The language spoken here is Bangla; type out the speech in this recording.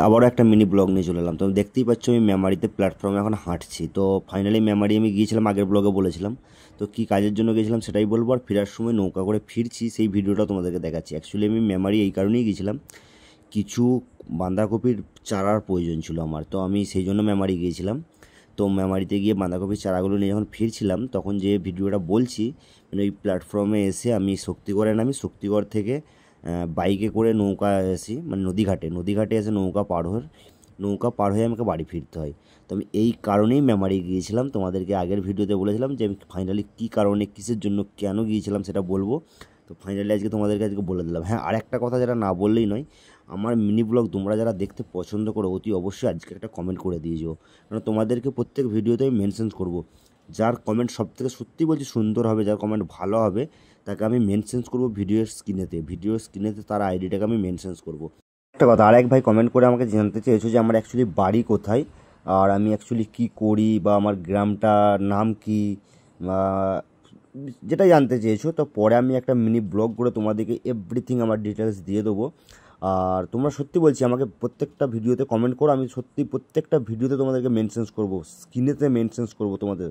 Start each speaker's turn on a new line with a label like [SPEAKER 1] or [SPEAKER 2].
[SPEAKER 1] আবারও একটা মিনি ব্লগ নিয়ে চলে এলাম। তো দেখতেই পাচ্ছ আমি মেমারিতে প্ল্যাটফর্মে এখন হাঁটছি। তো ফাইনালি মেমারি আমি গিয়েছিলাম, আগের ব্লগে বলেছিলাম। তো কী কাজের জন্য গিয়েছিলাম সেটাই বলবো, আর ফেরার সময় নৌকা করে ফিরছি সেই ভিডিওটা তোমাদেরকে দেখাচ্ছি। অ্যাকচুয়ালি আমি মেমারি এই কারণেই গিয়েছিলাম, কিছু বাঁধাকপির চারার প্রয়োজন ছিল আমার, তো আমি সেই জন্য মেমারি গিয়েছিলাম। তো মেমারিতে গিয়ে বাঁধাকপির চারাগুলো নিয়ে যখন ফিরছিলাম তখন যে ভিডিওটা বলছি, মানে ওই প্ল্যাটফর্মে এসে আমি শক্তিগড়ে নামি, শক্তিগড় থেকে বাইকে করে নৌকা আসি, মানে নদীঘাটে এসে নৌকা পার হয়ে আমাকে বাড়ি ফিরতে হয়। তো আমি এই কারণেই মেমারি গিয়েছিলাম। তোমাদেরকে আগের ভিডিওতে বলেছিলাম যে আমি ফাইনালি কী কারণে, কিসের জন্য, কেন গিয়েছিলাম সেটা বলবো। তো ফাইনালি আজকে বলে দিলাম। হ্যাঁ, আর একটা কথা যেটা না বললেই নয়, আমার মিনি ব্লগ তোমরা যারা দেখতে পছন্দ করো অতি অবশ্যই আজকে একটা কমেন্ট করে দিয়ে যাও, কারণ তোমাদেরকে প্রত্যেক ভিডিওতে আমি মেনশন করবো। যার কমেন্ট সবথেকে সত্যি বলছি সুন্দর হবে, যার কমেন্ট ভালো হবে, তাকে আমি মেনশন করবো ভিডিওর স্ক্রিনেতে তার আইডিটাকে আমি মেনশন করবো। একটা কথা, আরেক ভাই কমেন্ট করে আমাকে জানতে চেয়েছো যে আমার অ্যাকচুয়ালি বাড়ি কোথায়, আর আমি অ্যাকচুয়ালি কী করি, বা আমার গ্রামটার নাম কী, বা যেটা জানতে চেয়েছো। তো পরে আমি একটা মিনি ব্লগ করে তোমাদেরকে এভরিথিং আমার ডিটেলস দিয়ে দেবো। আর তোমরা সত্যি বলছি আমাকে প্রত্যেকটা ভিডিওতে কমেন্ট করো, আমি সত্যি প্রত্যেকটা ভিডিওতে তোমাদেরকে মেনশনস করবো, স্ক্রিনেতে মেনশনস করবো তোমাদের।